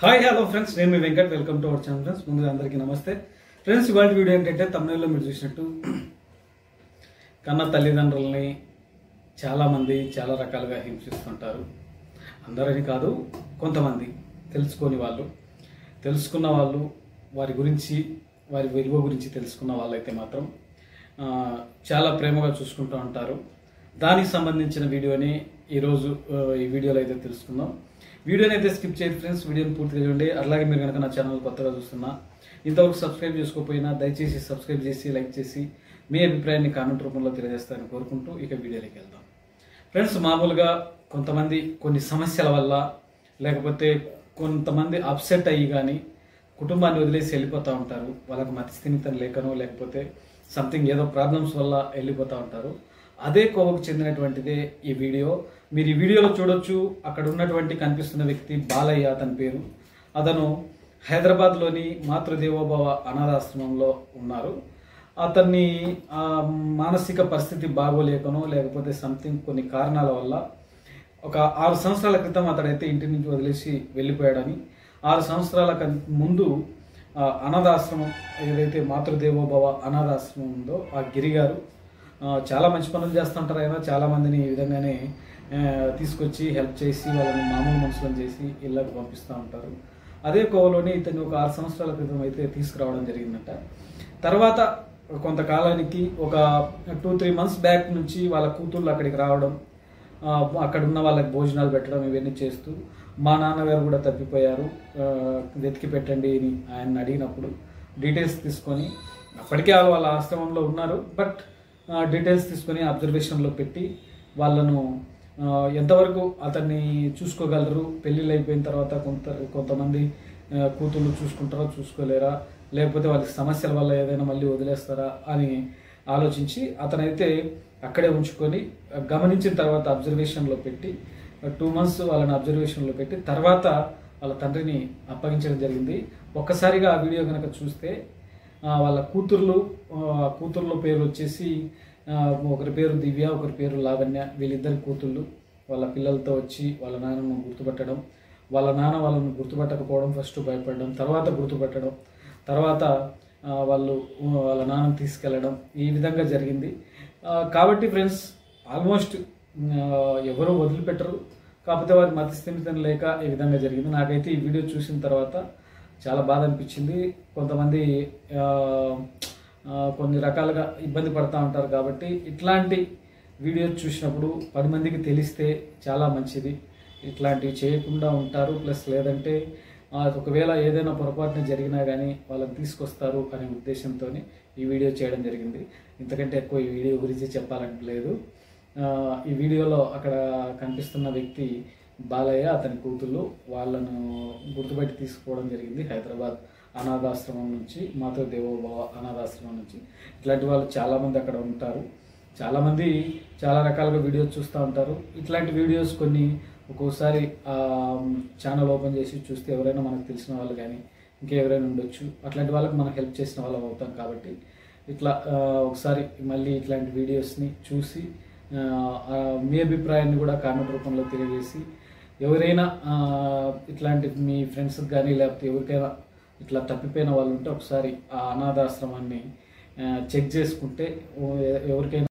Hi hello friends, నేను మీ Venkat. Welcome to our channel. Friends, ముందుగా అందరికీ నమస్తే. ఫ్రెండ్స్, ఇవాళ వీడియో ఏంటంటే తమిళలో మీరు చూసినట్టు కన్న తల్లిదండ్రులని చాలామంది చాలా రకాలుగా హింసిస్తుంటారు. అందరని కాదు, కొంతమంది తెలుసుకున్న వాళ్ళు వారి గురించి, వారి విలువ గురించి తెలుసుకున్న వాళ్ళైతే మాత్రం చాలా ప్రేమగా చూసుకుంటూ ఉంటారు. దానికి సంబంధించిన వీడియోని ఈరోజు ఈ వీడియోలో అయితే తెలుసుకుందాం. వీడియోని అయితే స్కిప్ చేయదు ఫ్రెండ్స్, వీడియోని పూర్తిగా చూడండి. అలాగే మీరు కనుక నా ఛానల్ కొత్తగా చూస్తున్నా, ఇంతవరకు సబ్స్క్రైబ్ చేసుకోకపోయినా దయచేసి సబ్స్క్రైబ్ చేసి లైక్ చేసి మీ అభిప్రాయాన్ని కామెంట్ రూపంలో తెలియజేస్తారని కోరుకుంటూ ఇక వీడియోలోకి వెళ్దాం. ఫ్రెండ్స్, మామూలుగా కొంతమంది కొన్ని సమస్యల వల్ల, లేకపోతే కొంతమంది అప్సెట్ అయ్యి కానీ కుటుంబాన్ని వదిలేసి వెళ్ళిపోతూ ఉంటారు. వాళ్ళకి మతిస్థిమితం లేకనో, లేకపోతే సంథింగ్ ఏదో ప్రాబ్లమ్స్ వల్ల వెళ్ళిపోతూ ఉంటారు. అదే కోవకు చెందినటువంటిదే ఈ వీడియో. మీరు ఈ వీడియోలో చూడొచ్చు, అక్కడ ఉన్నటువంటి కనిపిస్తున్న వ్యక్తి బాలయ్య అతని పేరు. అతను హైదరాబాద్లోని మాతృదేవోభవ అనాథాశ్రమంలో ఉన్నారు. అతన్ని మానసిక పరిస్థితి బాగోలేకనో, లేకపోతే సంథింగ్ కొన్ని కారణాల వల్ల ఒక 6 సంవత్సరాల క్రితం అతడైతే ఇంటి నుంచి వదిలేసి వెళ్ళిపోయాడని, 6 సంవత్సరాల ముందు అనాథాశ్రమం ఏదైతే మాతృదేవోభవ అనాథాశ్రమం ఉందో ఆ గిరిగారు చాలా మంచి పనులు చేస్తుంటారు. ఆయన చాలా మందిని ఈ విధంగానే తీసుకొచ్చి హెల్ప్ చేసి వాళ్ళని మామూలు మనుషులను చేసి ఇళ్ళకు పంపిస్తూ ఉంటారు. అదే కోవలోని ఇతన్ని ఒక 6 సంవత్సరాల క్రితం అయితే తీసుకురావడం జరిగిందట. తర్వాత కొంతకాలానికి ఒక 2-3 మంత్స్ బ్యాక్ నుంచి వాళ్ళ కూతుళ్ళు అక్కడికి రావడం, అక్కడ ఉన్న వాళ్ళకి భోజనాలు పెట్టడం, ఇవన్నీ చేస్తూ మా నాన్నగారు కూడా తప్పిపోయారు, వెతికి పెట్టండి అని ఆయన అడిగినప్పుడు డీటెయిల్స్ తీసుకొని, అప్పటికే వాళ్ళ ఆశ్రమంలో ఉన్నారు, బట్ డీటెయిల్స్ తీసుకొని అబ్జర్వేషన్లో పెట్టి వాళ్ళను ఎంతవరకు అతన్ని చూసుకోగలరు, పెళ్ళిళ్ళు అయిపోయిన తర్వాత కొంతమంది కూతుళ్ళు చూసుకుంటారా, చూసుకోలేరా, లేకపోతే వాళ్ళకి సమస్యల వల్ల ఏదైనా మళ్ళీ వదిలేస్తారా అని ఆలోచించి అతనైతే అక్కడే ఉంచుకొని గమనించిన తర్వాత అబ్జర్వేషన్లో పెట్టి 2 మంత్స్ వాళ్ళని అబ్జర్వేషన్లో పెట్టి తర్వాత వాళ్ళ తండ్రిని అప్పగించడం జరిగింది. ఒక్కసారిగా ఆ వీడియో కనుక చూస్తే వాళ్ళ కూతుర్ల పేరు వచ్చేసి ఒకరి పేరు దివ్య, ఒకరి పేరు లావణ్య. వీళ్ళిద్దరి కూతుళ్ళు వాళ్ళ పిల్లలతో వచ్చి వాళ్ళ నాన్నను గుర్తుపట్టడం, వాళ్ళ నాన్న వాళ్ళని గుర్తుపట్టకపోవడం, ఫస్ట్ భయపడడం, తర్వాత గుర్తుపట్టడం, తర్వాత వాళ్ళ నాన్నను తీసుకెళ్ళడం, ఈ విధంగా జరిగింది. కాబట్టి ఫ్రెండ్స్, ఆల్మోస్ట్ ఎవరు వదిలిపెట్టరు, కాకపోతే వారి మతిస్థిమితం లేక ఈ విధంగా జరిగింది. నాకైతే ఈ వీడియో చూసిన తర్వాత చాలా బాధ అనిపించింది. కొంతమంది కొన్ని రకాలుగా ఇబ్బంది పడుతూ ఉంటారు. కాబట్టి ఇట్లాంటి వీడియోస్ చూసినప్పుడు 10 మందికి తెలిస్తే చాలా మంచిది. ఇట్లాంటివి చేయకుండా ఉంటారు. ప్లస్ లేదంటే ఒకవేళ ఏదైనా పొరపాటున జరిగినా కానీ వాళ్ళని తీసుకొస్తారు అనే ఉద్దేశంతో ఈ వీడియో చేయడం జరిగింది. ఇంతకంటే ఎక్కువ ఈ వీడియో గురించి చెప్పాలంటే లేదు. ఈ వీడియోలో అక్కడ కనిపిస్తున్న వ్యక్తి బాలయ్య, అతని కూతుళ్ళు, వాళ్ళను గుర్తుపట్టి తీసుకుపోవడం జరిగింది హైదరాబాద్ అనాథాశ్రమం నుంచి, మాతృదేవోభవ అనాథాశ్రమం నుంచి. ఇట్లాంటి వాళ్ళు చాలామంది అక్కడ ఉంటారు. చాలామంది చాలా రకాలుగా వీడియోస్ చూస్తూ ఉంటారు. ఇట్లాంటి వీడియోస్ కొన్ని ఒక్కోసారి ఛానల్ ఓపెన్ చేసి చూస్తే ఎవరైనా మనకు తెలిసిన వాళ్ళు కానీ ఇంకెవరైనా ఉండొచ్చు, అట్లాంటి వాళ్ళకి మనం హెల్ప్ చేసిన వాళ్ళం అవుతాం. కాబట్టి ఇట్లా ఒకసారి మళ్ళీ ఇట్లాంటి వీడియోస్ని చూసి మీ అభిప్రాయాన్ని కూడా కామెంట్ రూపంలో తెలియజేసి, ఎవరైనా ఇట్లాంటి మీ ఫ్రెండ్స్కి కానీ లేకపోతే ఎవరికైనా ఇట్లా తప్పిపోయిన వాళ్ళు ఉంటే ఒకసారి ఆ అనాథాశ్రమాన్ని చెక్ చేసుకుంటే ఎవరికైనా